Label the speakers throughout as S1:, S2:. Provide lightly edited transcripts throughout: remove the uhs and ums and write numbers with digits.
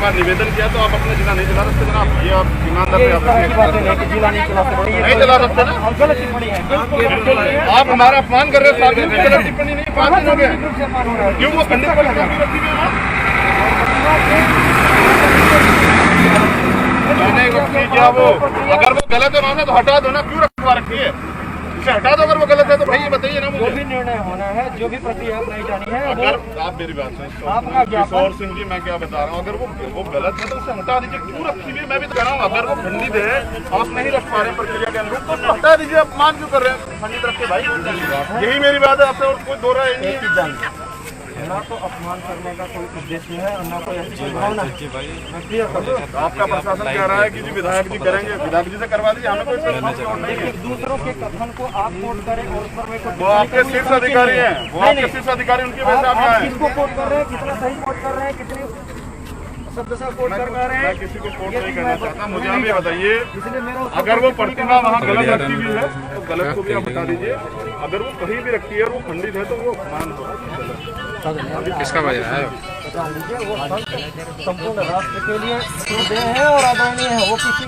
S1: बार निवेदन किया तो आप अपना जिला नहीं चला सकते जनाब, ये आप ईमानदार
S2: नहीं
S1: चला सकते ना। आप हमारा अपमान कर रहे हैं, गलत टिप्पणी नहीं, 5 दिन हो गए क्यों वो खंडित मैंने क्या वो अगर वो गलत है माना तो हटा दो ना, क्यों रखवा रखी है, इसे हटा दो। अगर वो गलत है तो भाई ये बताइए ना मुझे।
S2: जो भी निर्णय होना है, जो भी प्रक्रिया अपनाई जानी है,
S1: अगर आप मेरी बात सुनिए किशोर सिंह जी, मैं क्या बता रहा हूँ, अगर वो गलत है तो उसे हटा दीजिए, क्यों रखी हुई है मैं भी तो कह रहा हूँ। अगर वो खंडित है आप नहीं रख पा रहे हैं प्रक्रिया के अनुरूप तो हटा दीजिए, अपमान क्यों कर रहे हैं खंडित रख के भाई। यही मेरी बात है आपसे, और कोई दो राय नहीं है।
S2: ना तो अपमान करने का कोई उद्देश्य है और ना कोई अच्छी भावना।
S1: आपका प्रशासन कह रहा है कि जी विधायक जी करेंगे, विधायक जी से करवा दीजिए, हमें कोई नहीं है।
S2: दूसरों के कथन को आप कोट करें और उस पर मैं
S1: वो आपके शीर्ष अधिकारी हैं, वो आपके शीर्ष अधिकारी, उनकी वजह से आप आए।
S2: किसको कोट कर रहे हैं, कितना सही कोट कर रहे हैं, कितनी शब्द से कोट कर रहे हैं।
S1: मैं किसी को कोट नहीं करना चाहता, मुझे आप ये बताइए अगर वो प्रतिमा वहाँ गलत रखी हुई है तो गलत को भी आप हटा दीजिए। अगर वो कहीं भी रखी है और वो खंडित है तो वो अपमान हो।
S3: किसका वजह है?
S2: वो संपूर्ण राष्ट्र के लिए श्रद्धेय है और आदरणीय है। वो किसी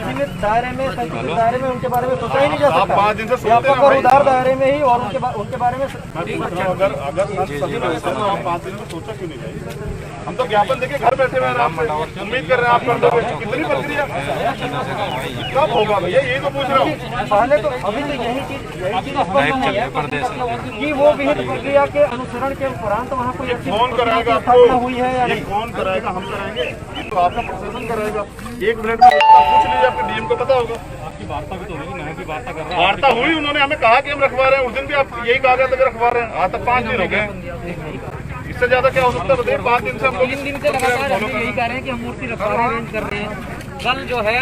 S2: सीमित दायरे में, संकीर्ण दायरे में उनके बारे में सोचा ही नहीं जा सकता।
S1: 5 दिन से
S2: व्यापक और उदार दायरे में ही और उनके बारे में
S1: अगर सही बात है तो आप 5 दिन में सोचा क्यों नहीं? हम तो ज्ञापन देके घर बैठे हुए हैं, उम्मीद कर रहे हैं आप कर दोगे। कितनी प्रक्रिया कब होगा भैया, यही तो पूछ रहा हूँ।
S2: पहले तो अभी तो यही चीज स्पष्ट नहीं है कि वो विहित प्रक्रिया के अनुसरण के उपरांत वहाँ कोई अच्छी
S1: कौन कराएगा
S2: स्थापना हुई है या नहीं।
S1: कौन कराएगा? हम कराएंगे, ये तो आपका प्रशासन कराएगा। 1 मिनट में पूछ लीजिए, आपके डीएम को पता होगा।
S4: आपकी वार्ता भी तो होगी, मैं भी वार्ता कर रहा हूँ।
S1: वार्ता हुई, उन्होंने हमें कहा कि हम रखवा रहे हैं, उस दिन भी आप यही कहा गया था कि रखवा रहे हैं। आज तक 5 दिन हो गए, इससे ज्यादा क्या हो सकता है बताइए? 5 दिन से हम
S5: 3 दिन से लगातार हम यही कह रहे हैं कि हम मूर्ति रखवा रहे हैं, कर रहे हैं। कल जो है,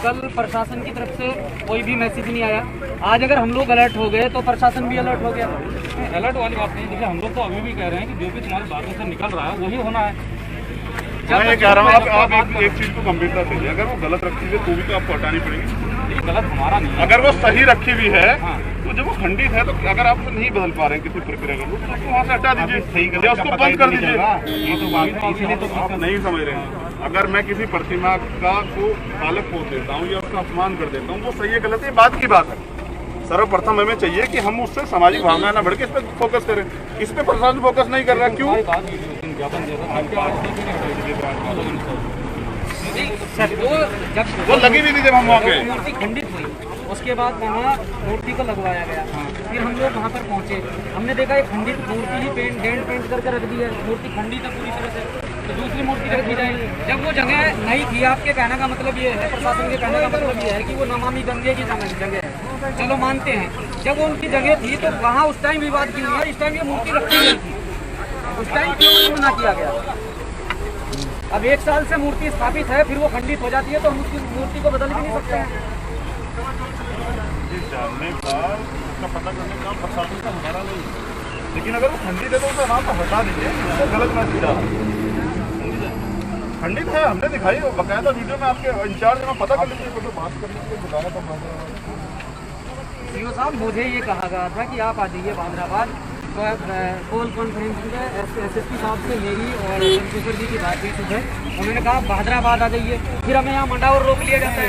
S5: कल प्रशासन की तरफ से कोई भी मैसेज नहीं आया। आज अगर हम लोग अलर्ट हो गए तो प्रशासन भी अलर्ट हो गया।
S4: अलर्ट वाली बात नहीं, देखिए हम लोग तो अभी भी कह रहे हैं कि जो भी तुम्हारी बातों से निकल रहा है वही होना है।
S1: मैं ये कह रहा हूँ आप एक चीज को गंभीरता से लीजिए। अगर वो गलत रखी हुई है तो भी तो आपको हटानी पड़ेगी।
S4: ये गलत हमारा नहीं है।
S1: अगर वो सही रखी हुई है तो जब वो खंडित है तो अगर आप नहीं बदल पा रहे हैं किसी प्रक्रिया का तो उसको वहाँ से हटा दीजिए, या उसको बंद कर दीजिए।
S4: ये तो बात इसीलिए तो
S1: आप नहीं समझ रहे हैं। अगर मैं किसी प्रतिमा का को बालक पोत देता हूँ या उसका अपमान कर देता हूँ, वो सही है गलत है बात की बात है। सर्वप्रथम हमें चाहिए कि हम उससे सामाजिक भावना न बढ़ के इस पर फोकस करें। इस पे प्रशासन फोकस नहीं कर रहा, क्यों? वो लगी भी थी जब हम वहाँ पे।
S5: मूर्ति खंडित हुई, उसके बाद वहाँ मूर्ति को लगवाया गया। फिर हम लोग वहाँ पर पहुँचे, हमने देखा एक खंडित मूर्ति ही हैंड पेंट करके रख दी है। मूर्ति खंडित है पूरी तरह से, तो दूसरी मूर्ति रख दी जाएगी। जब वो जगह नहीं थी, आपके कहने का मतलब ये है, प्रशासन के कहने का मतलब ये है कि वो नमामि गंगे की जगह है, चलो मानते हैं। जब वो उनकी जगह थी तो वहाँ उस टाइम विवाद क्यों हुआ? इस टाइम ये मूर्ति रखी नहीं थी, उस टाइम क्यों नहीं मना किया गया? अब 1 साल से मूर्ति स्थापित है, फिर वो खंडित हो जाती है तो हम उसकी मूर्ति को बदल भी नहीं सकते हैं।
S1: जानने का उसका पता करने का प्रशासन का हमारा नहीं है, लेकिन अगर वो खंडित है तो उसे वहाँ पर हटा दीजिए। गलत मैसेज आ रहा है। खंडित है, हमने दिखाई बकायदा वीडियो में आपके इंचार्ज में पता कर लीजिए, तो बात कर लीजिए, बताया था।
S5: सीओ साहब, मुझे ये कहा गया था कि आप आ जाइए बांद्राबाद। कॉल कॉन्फ्रेंसिंग में एसएसपी साहब से मेरी और चंद्रशेखर जी की बात हुई सुबह। उन्होंने कहा हैदराबाद आ जाइए, फिर हमें यहाँ मंडावर रोक लिया जाता है।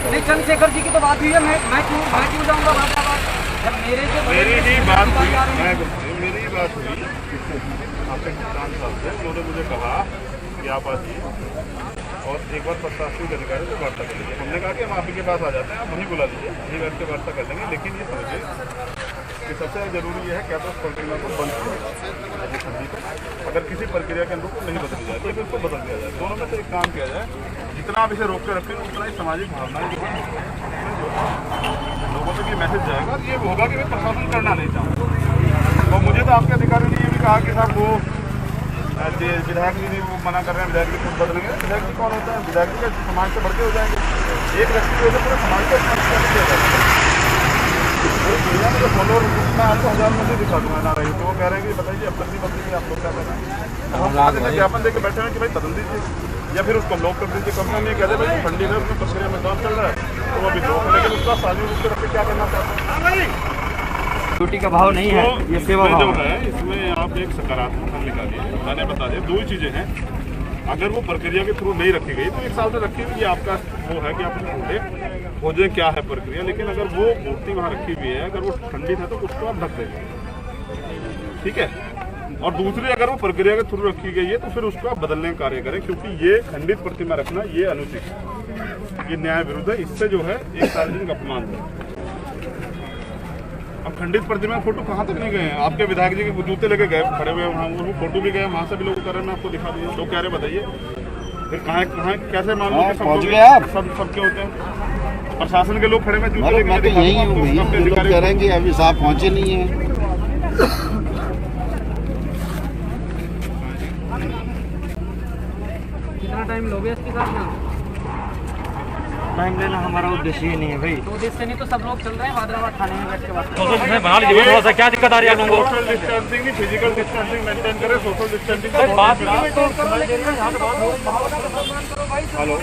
S5: नहीं, चंद्रशेखर जी की तो बात हुई है, मैं क्यों जाऊँगा हैदराबाद? जब मेरी ही बात हुई आपके किसान साहब से, उन्होंने मुझे कहा कि आप आइए और एक बार प्रशासनिक अधिकारी से वार्ता कर लीजिए। हमने कहा कि हम आप ही के पास आ जाते हैं, आप वहीं बुला लीजिए, वहीं बैठ के वार्ता कर लेंगे। लेकिन ये समझिए कि सबसे जरूरी ये है क्या तो उस प्रक्रिया को बंद किया, अगर किसी प्रक्रिया के अनुरूप नहीं बदली जाए तो फिर उसको बदल दिया जाए। दोनों में से एक काम किया जाए, जितना आप इसे रोक के रखें उतना ही सामाजिक भावनाएं लोगों तक ये मैसेज जाएगा। ये होगा कि मैं प्रशासन करना नहीं चाहूँगा। और मुझे तो आपके अधिकारी ने ये भी कहा कि साहब वो विधायक जी वो मना कर रहे हैं, विधायक जी खुद बदलेंगे। विधायक जी कौन होता है? विधायक जी समाज से बढ़ के हो जाएंगे। एक व्यक्ति की वजह से पूरे समाज को फॉलोअर मैं आपको 1000 मंदिर दिखा दूंगा ना रही, तो वो कह रहे हैं कि बताइए अब बदली आप लोग क्या कर रहे हैं? हम ज्ञापन देकर बैठे हैं कि भाई बदल दीजिए या फिर उसको ब्लॉक कर दीजिए। कंपनी नहीं कहते भाई ठंडी है, उसमें प्रक्रिया में काम चल रहा है तो वो अभी ब्लॉक, लेकिन उसका साझी रूप से रख के क्या करना चाहते हैं?
S2: ड्यूटी का भाव नहीं है,
S1: तो
S2: ये सेवा
S1: इसमें जो
S2: भाव
S1: है इसमें आप एक सकारात्मक हल निकालिए। मैंने बता दिया दो ही चीजें हैं। अगर वो प्रक्रिया के थ्रू नहीं रखी गई तो 1 साल से रखी हुई, ये आपका वो है कि आप उसको खोजें क्या है प्रक्रिया। लेकिन अगर वो मूर्ति वहाँ रखी हुई है, अगर वो खंडित है तो उसको आप ढक देंगे, ठीक है। और दूसरी, अगर वो प्रक्रिया के थ्रू रखी गई है तो फिर उसको आप बदलने का कार्य करें, क्योंकि ये खंडित प्रतिमा रखना ये अनुचित है, ये न्याय विरुद्ध है। इससे जो है एक सार्वजनिक अपमान है। अब खंडित प्रतिमा फोटो कहाँ तक नहीं गए हैं, आपके विधायक जी के जूते लेके गए खड़े हुए वहाँ, वो फोटो भी गए वहाँ से भी लोग कर रहे हैं। मैं आपको दिखा दिया, लोग कह रहे बताइए फिर कहाँ कैसे मान लो सबके होते हैं। प्रशासन के लोग खड़े में जूते लेके,
S6: मैं तो यही हूँ भाई, लोग कह रहे हैं कि अभी साहब पहुँचे नहीं है।
S5: कितना टाइम लोगे इसके साथ ना?
S2: टाइम लेना हमारा उद्देश्य ही नहीं है भाई।
S5: तो उद्देश्य नहीं तो सब लोग चल रहे हैं हैदराबाद थाने में बैठ के बात।
S4: सोशल बना लीजिए, थोड़ा सा क्या दिक्कत आ रही है आप लोगों को?
S1: Social distancing, physical distancing maintain करें। सोशल डिस्टेंसिंग
S4: बात
S1: हेलो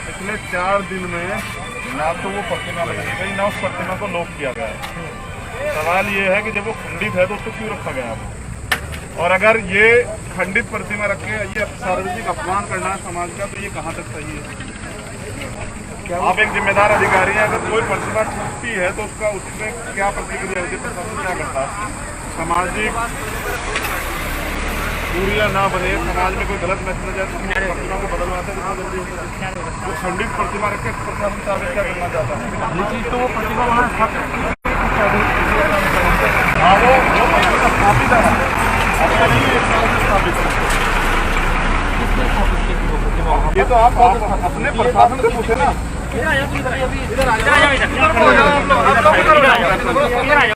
S1: पिछले 4 दिन में ना तो वो प्रतिमा लगाई गई, ना उस प्रतिमा को लोप किया गया है। सवाल ये है कि जब वो खंडित है तो उसको क्यों रखा गया है? और अगर ये खंडित प्रतिमा रख के ये सार्वजनिक अपमान करना है समाज का, तो ये कहाँ तक सही है? आप एक जिम्मेदार अधिकारी हैं, अगर कोई प्रतिमा टूटती है तो उसका उसमें क्या प्रतिक्रिया होती है, प्रशासन क्या करता है? सामाजिक दूरियां ना बने, समाज में कोई गलत मैसेज जाए तो प्रतिमा को बदलवाते हैं। वो खंडित प्रतिमा रख के प्रशासन साबित क्या करना चाहता है?
S2: तो वो प्रतिमा वहाँ
S1: हाँ, वो स्थापित है, ये तो आप अपने प्रशासन से पूछे ना।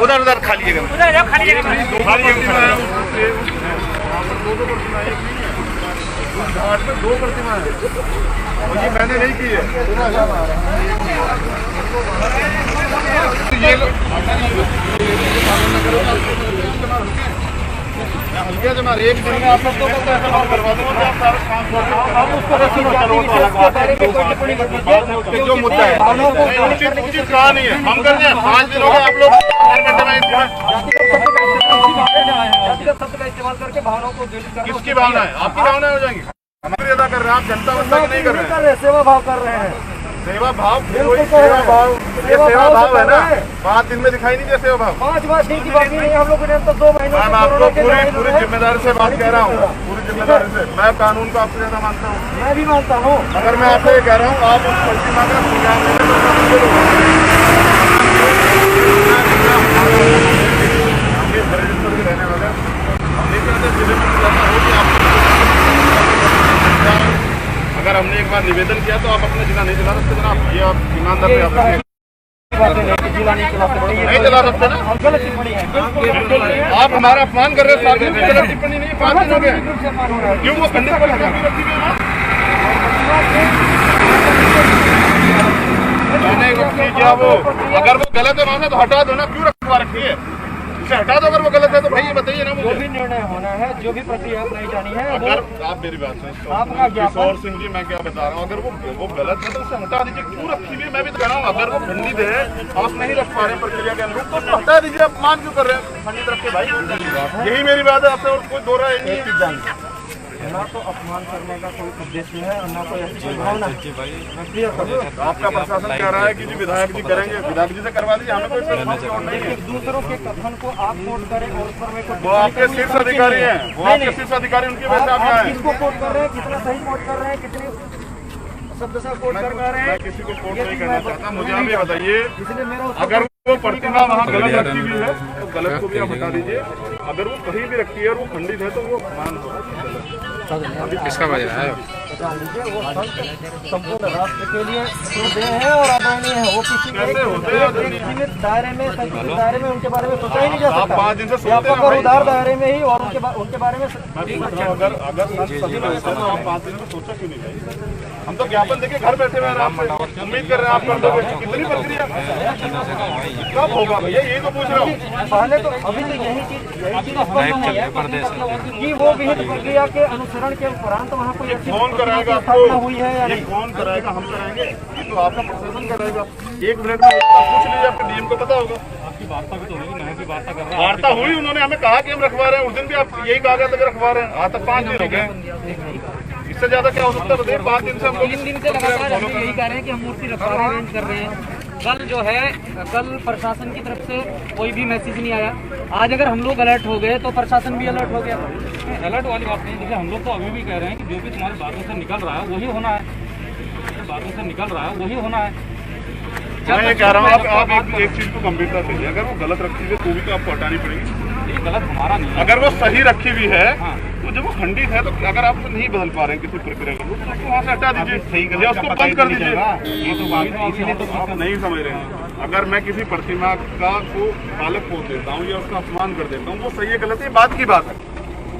S1: उधर उधर खाली जगह खाली घाट में 2 प्रतिमा है और ये मैंने नहीं की है। ये हल्के जमा एक दिन में आप लोग तो करवा दूंगा, आप सारा काम जो मुद्दा है उचित कहा नहीं है, हम कर रहे हैं। 5 दिन हो गए, आप लोग 4 घंटे में
S2: इस्तेमाल करके भावनाओं को
S1: किसकी भावना है? आपकी भावना हो जाएंगी। हमारी अदा कर रहे हैं, आप जनता वंता की नहीं कर रहे हैं।
S2: सेवा भाव कर रहे हैं।
S1: सेवा भाव, सेवा भाव, ये सेवा भाव है ना। 5 दिन में दिखाई नहीं दिया सेवा भाव।
S2: 5 बार ठीक की बाकी नहीं, हम लोग ने तो 2 महीनों
S1: मैं आपको पूरी जिम्मेदारी से बात कह रहा हूँ, पूरी जिम्मेदारी से। मैं कानून को आपसे ज्यादा मानता हूँ।
S2: मैं भी मानता हूँ।
S1: अगर मैं आपसे ये कह रहा हूँ आप उस प्रतिमा का सुझाव रहने वाले अगर हमने एक बार निवेदन किया तो आप अपने जिला नहीं चला सकते जनाब। ये आप ईमानदार पे नहीं चला सकते ना।
S2: गलत टिप्पणी है।
S1: आप हमारा अपमान कर रहे हैं। गलत टिप्पणी नहीं, 5 दिन हो गए। क्यों वो खंडित पर मैंने किया वो, अगर वो गलत है वहाँ से तो हटा दो ना, क्यों रखवा रखी है? इसे हटा दो अगर वो गलत है तो भाई ये बताइए ना मुझे।
S2: जो भी निर्णय होना है, जो भी प्रक्रिया अपनाई जानी है,
S1: अगर आप मेरी बात सुनिए,
S2: आपका
S1: किशोर सिंह जी मैं क्या बता रहा हूँ, अगर वो गलत है तो उसे हटा दीजिए। क्यों रखी हुई? मैं भी तो कह रहा हूँ अगर वो खंडित है, आप नहीं रख पा रहे हैं प्रक्रिया के अनुरूप तो उसको हटा दीजिए। अपमान क्यों कर रहे हैं खंडित रख के भाई? यही मेरी बात है आपसे, और कोई दो राय नहीं है।
S2: ना तो अपमान करने का कोई उद्देश्य है और ना कोई अच्छी भावना।
S1: आपका प्रशासन कह रहा है कि जी विधायक जी करेंगे, विधायक जी से करवा दीजिए, हमें कोई नहीं है।
S2: दूसरों के कथन को आप कोट करें और उस पर मैं कुछ
S1: वो आपके शीर्ष अधिकारी हैं, वो आपके शीर्ष अधिकारी, उनकी वजह से आप यहाँ
S2: किसको कोट कर रहे हैं, कितना सही कोट कर रहे हैं, कितने शब्द से कोट कर रहे हैं?
S1: मैं किसी को कोट नहीं करना चाहता। मुझे आप ये बताइए,
S2: इसलिए मेरा
S1: अगर वो प्रतिमा वहाँ गलत रखी हुई है तो गलत को भी आप हटा दीजिए। अगर वो कहीं भी रखी है और वो खंडित है तो वो मान
S3: किसका बज रहा है?
S2: वो संपूर्ण राष्ट्र के लिए शुभ है और आदरणीय है। वो किसी एक सीमित दायरे में, संकीर्ण दायरे में उनके बारे में सोचा ही नहीं जा सकता।
S1: 5 दिन से
S2: व्यापक और उदार दायरे में ही और उनके बारे में
S1: अगर सच सही है तो आप 5 दिन में सोचा क्यों नहीं? हम तो ज्ञापन देके घर बैठे हुए हैं, आपसे उम्मीद कर रहे हैं आप कर दोगे। कितनी प्रक्रिया कब होगा भैया, यही तो पूछ रहा हूँ।
S2: पहले तो अभी तो यही चीज कि वो विहित प्रक्रिया के अनुसरण के उपरांत वहाँ कोई अच्छी
S1: कौन कराएगा
S2: स्थापना हुई है या
S1: ये कौन कराएगा? हम कराएंगे? ये तो आपका प्रशासन कराएगा। 1 मिनट में पूछ लीजिए, आपके डीएम को पता होगा।
S4: आपकी वार्ता भी तो होगी, मैं भी वार्ता कर रहा हूँ।
S1: वार्ता हुई, उन्होंने हमें कहा कि हम रखवा रहे हैं। उस दिन भी आप यही कहा गया था कि रखवा रहे हैं। आज तक 5 दिन हो गए, इससे ज्यादा क्या हो सकता है बताइए? 5 दिन से हम
S5: 3 दिन से लगातार हम यही कह रहे हैं कि हम मूर्ति रखवाने अरेंज कर रहे हैं। कल जो है, कल प्रशासन की तरफ से कोई भी मैसेज नहीं आया। आज अगर हम लोग अलर्ट हो गए तो प्रशासन भी अलर्ट हो गया।
S4: अलर्ट वाली बात नहीं। देखिए, हम लोग तो अभी भी कह रहे हैं कि जो भी तुम्हारी बातों से निकल रहा है वही होना है, बातों से निकल रहा है वही होना है।
S1: मैं ये कह रहा हूँ, आप एक चीज को गंभीरता से लीजिए। अगर वो गलत रखी हुई है तो भी तो आपको हटानी पड़ेगी।
S4: ये गलत हमारा नहीं है।
S1: अगर वो सही रखी हुई है तो जब वो खंडित है तो अगर आप उसको नहीं बदल पा रहे हैं किसी प्रक्रिया को, तो उसको वहाँ से हटा दीजिए या उसको बंद कर दीजिए। ये तो बात इसीलिए तो आप नहीं समझ रहे हैं। अगर मैं किसी प्रतिमा का को बालक पोत देता हूँ या उसका अपमान कर देता हूँ, वो सही है गलत है, बात की बात है।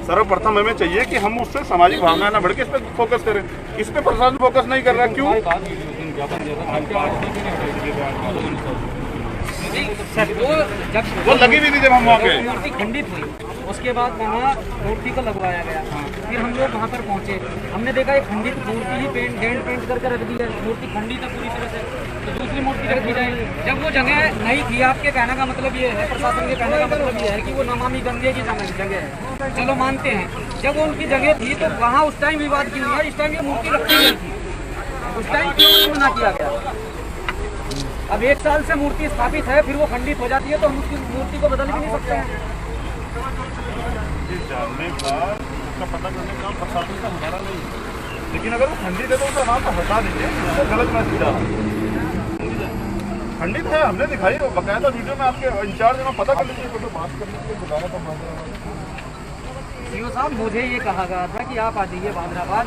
S1: सर्वप्रथम हमें चाहिए कि हम उससे सामाजिक भावना न बढ़ के इस पर फोकस करें। इस पे प्रशासन फोकस नहीं कर रहा। क्यों? वो लगी भी थी जब हम वहाँ गए।
S5: मूर्ति खंडित हुई, उसके बाद वहाँ मूर्ति को लगवाया गया। फिर हम लोग वहाँ पर पहुँचे, हमने देखा एक खंडित मूर्ति ही पेंट करके रख दी है। मूर्ति खंडित है पूरी तरह से, तो दूसरी मूर्ति रख दी जाए। जब वो जगह नहीं थी, आपके कहने का मतलब ये है, प्रशासन के कहने का मतलब ये है कि वो नमामि गंगे की जगह है, चलो मानते हैं। जब वो उनकी जगह थी तो वहाँ उस टाइम विवाद क्यों हुआ? इस टाइम ये मूर्ति रखी नहीं थी, उस टाइम क्यों मना किया गया? अब 1 साल से मूर्ति स्थापित है, फिर वो खंडित हो जाती है तो हम उसकी मूर्ति को बदल भी नहीं सकते हैं।
S1: जानने का उसका पता करने का प्रशासन का हमारा नहीं है, लेकिन अगर वो खंडित है तो उसे वहाँ पर हटा दीजिए। तो गलत मैसेज आ रहा है। खंडित है, हमने दिखाई बकायदा वीडियो में। आपके इंचार्ज में पता कर लीजिए, तो बात करने के लिए बुलाया था।
S5: सीओ साहब, मुझे ये कहा गया था कि आप आ जाइए हैदराबाद।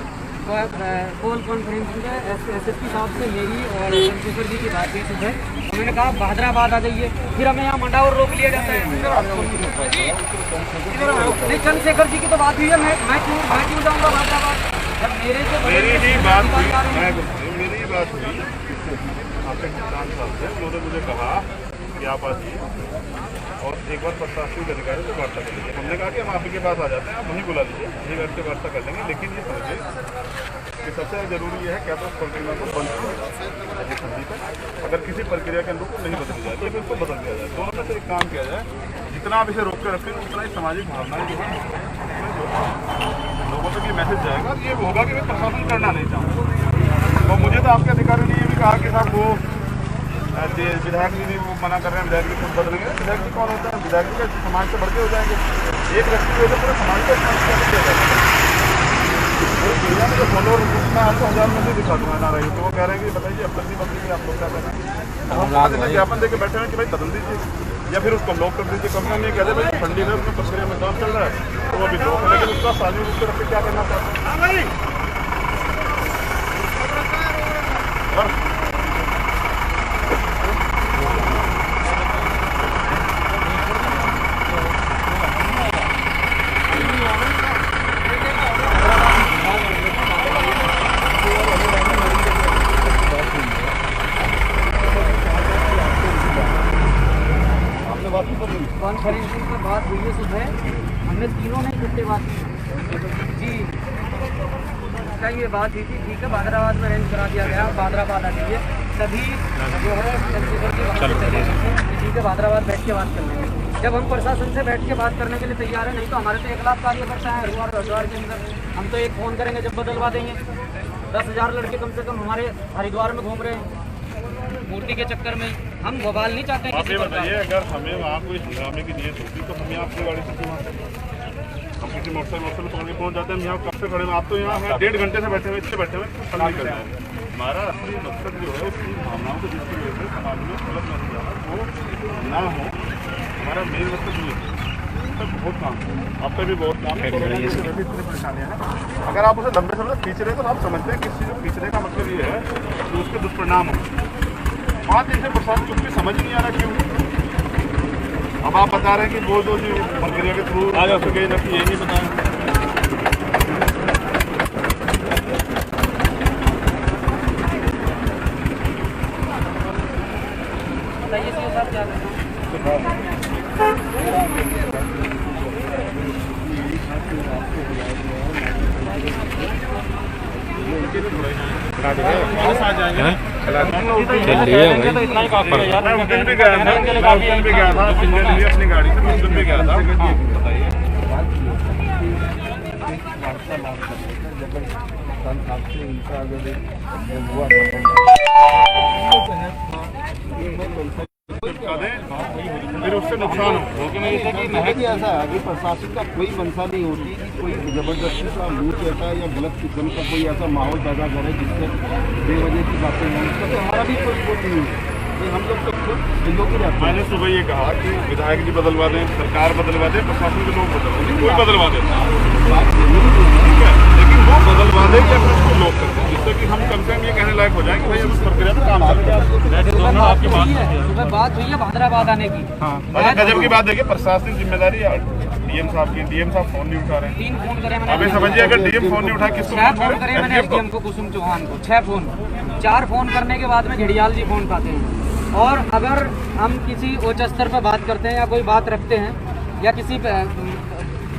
S5: कॉल कॉन्फ्रेंसिंग में एसएसपी साहब से मेरी और चंद्रशेखर जी की बात हुई सुबह। उन्होंने कहा हैदराबाद आ जाइए, फिर हमें यहाँ मंडा और रोक लिया जाता है। नहीं, चंद्रशेखर जी की तो बात हुई है, मैं क्यों जाऊँगा हैदराबाद? जब
S1: मेरी ही बात हुई आपके किसान साहब से, उन्होंने मुझे कहा कि आप आ जाइए और एक बार प्रशासनिक अधिकारी से वार्ता कर लीजिए। हमने कहा कि हम आपके पास आ जाते हैं, आप वहीं बुला लीजिए, यही बैठ के वार्ता कर लेंगे। लेकिन ये समझिए कि सबसे जरूरी ये है क्या तो उस प्रक्रिया को बंद किया जाए। अगर किसी प्रक्रिया के अनुरूप नहीं बदली जाए तो फिर उसको बदल दिया जाए। दोनों में से एक काम किया जाए। जितना आप इसे रोक कर रखेंगे उतना ही सामाजिक भावनाएं जो है लोगों तक ये मैसेज जाएगा। ये होगा कि मैं प्रशासन करना नहीं चाहूँगा। तो मुझे तो आपके अधिकारी ने ये भी कहा कि साहब वो विधायक जी वो मना कर रहे हैं, विधायक जी खुद बदलेंगे। विधायक जी कौन होता है? विधायक जी के समाज से बढ़ के हो जाएंगे। एक व्यक्ति की वजह पूरे समाज को किया जाएगा। फॉलोअर मैं आपको 1000 में से दिखा दूंगा ना रही, तो वो कह रहे हैं कि बताइए अब बदली बदली आप लोग क्या कर रहे हैं? हम ज्ञापन देके बैठे हैं कि भाई बदल दीजिए या फिर उसको लॉक कर दीजिए। कंपनी नहीं कहते भाई ठंडी है, उसमें प्रक्रिया में काम चल रहा है तो वो भी लॉक है, लेकिन उसका साझी रूप से रख के क्या करना चाहते हैं?
S5: कॉन्फ्रेंसिंग में बात हुई है सुबह, हमने तीनों ने इकट्ठे बात की जी। क्या ये बात हुई थी? ठीक है, हैदराबाद में अरेंज करा दिया गया, हैदराबाद आ जाइए। सभी जो है ठीक है, हैदराबाद बैठ के बात कर लेंगे। जब हम प्रशासन से बैठ के बात करने के लिए तैयार है, नहीं तो हमारे तो 1 लाख कार्यकर्ता है हरिद्वार के अंदर। हम तो एक फ़ोन करेंगे जब बदलवा देंगे। 10,000 लड़के कम से कम हमारे हरिद्वार में घूम रहे हैं मूर्ति के चक्कर में। हम बवाल नहीं चाहते।
S1: आप ये बताइए, अगर हमें वहाँ कोई हंगामे की नीयत होती तो हम यहाँ अपनी गाड़ी से क्यों आते? हम किसी मोटरसाइकिल पकड़ के पहुँच जाते हैं। हम यहाँ कब से खड़े हैं? आप तो यहाँ हैं 1.5 घंटे से बैठे हुए, इससे बैठे हुए कुछ फल नहीं कर रहे हैं। हमारा असली मकसद जो है उसकी भावनाओं को जिसकी वजह से समाज में गलत मैसेज आ रहा है वो ना हो। हमारा मेन मकसद ये है। बहुत काम आप पे भी बहुत काम है, इतनी परेशानियाँ हैं। अगर आप उसे लंबे समय खींच रहे हैं तो आप समझते हैं कि इस चीज़ को खींचने का मतलब ये है कि उसके दुष्परिणाम हो। 5 दिन से प्रशासन कुछ भी समझ नहीं आ रहा क्यों। अब आप बता रहे हैं कि वो जो प्रक्रिया के थ्रू आ जा सके, जबकि ये नहीं बताया।
S3: चलिए भाई
S4: तो इतना ही काफी है यार।
S1: मैं उस दिन भी गया था, अपनी गाड़ी से उस दिन भी गया था। बताइए फिर उससे नुकसान हो।
S4: क्योंकि मैं इसे कि महक
S6: ऐसा है कि प्रशासन का कोई मंशा नहीं होती कि कोई जबरदस्ती का लूट ऐसा या गलत किस्म का कोई ऐसा माहौल पैदा करे जिससे बेवजह की बातें हों। इसका तो हमारा भी कोई वो नहीं है। ये हम लोग तो खुद सहयोगी रहते हैं।
S1: मैंने सुबह ये कहा कि विधायक जी बदलवा दें, सरकार बदलवा दे, प्रशासन के लोग बदलवा दें, कोई बदलवा देता ठीक है, लेकिन वो बदलवा दे या फिर उसको लोग करते हैं, जिससे कि हम कम से कम ये कहने लायक हो जाए कि भाई अब उस प्रक्रिया पर काम चल रहा है।
S4: दोनों आपकी बात
S5: सुबह बात हुई है भादराबाद आने की।
S1: अच्छा गजब की बात देखिए, प्रशासनिक जिम्मेदारी डीएम साहब की, डीएम साहब फोन नहीं उठा रहे हैं।
S5: 3 फोन करे मैंने।
S1: अभी समझिए अगर डीएम फोन नहीं उठा किसको
S5: 6 फोन करे मैंने एसडीएम को, कुसुम चौहान को 6 फोन। 4 फोन करने के बाद में घड़ियाल जी फोन उठाते हैं। और अगर हम किसी उच्च स्तर पर बात करते हैं या कोई बात रखते हैं या किसी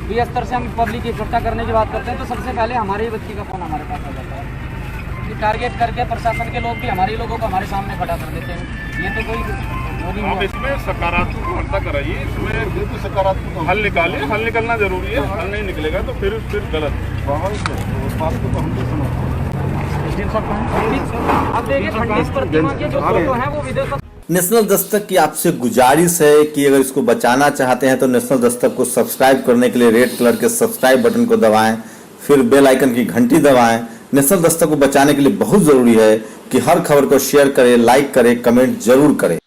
S5: बी स्तर से हम पब्लिक इकट्ठा करने की बात करते हैं तो सबसे पहले हमारे ही बच्ची का फोन हमारे पास आ जाता है कि टारगेट करके प्रशासन के लोग भी हमारे लोगों को हमारे सामने खड़ा कर देते हैं। ये तो कोई वो नहीं
S1: आप
S5: हुआ।
S1: इसमें सकारात्मक वार्ता कराइए, इसमें
S6: बिल्कुल सकारात्मक
S1: हल निकालिए, हल निकलना जरूरी है। हल नहीं निकलेगा तो फिर गलत।
S6: उस बात को तो हम भी समझते हैं।
S5: अब देखिए खंडित प्रतिमा के जो फोटो हैं वो विदेशों
S7: नेशनल दस्तक की आपसे गुजारिश है कि अगर इसको बचाना चाहते हैं तो नेशनल दस्तक को सब्सक्राइब करने के लिए रेड कलर के सब्सक्राइब बटन को दबाएं, फिर बेल आइकन की घंटी दबाएं। नेशनल दस्तक को बचाने के लिए बहुत जरूरी है कि हर खबर को शेयर करें, लाइक करें, कमेंट जरूर करें।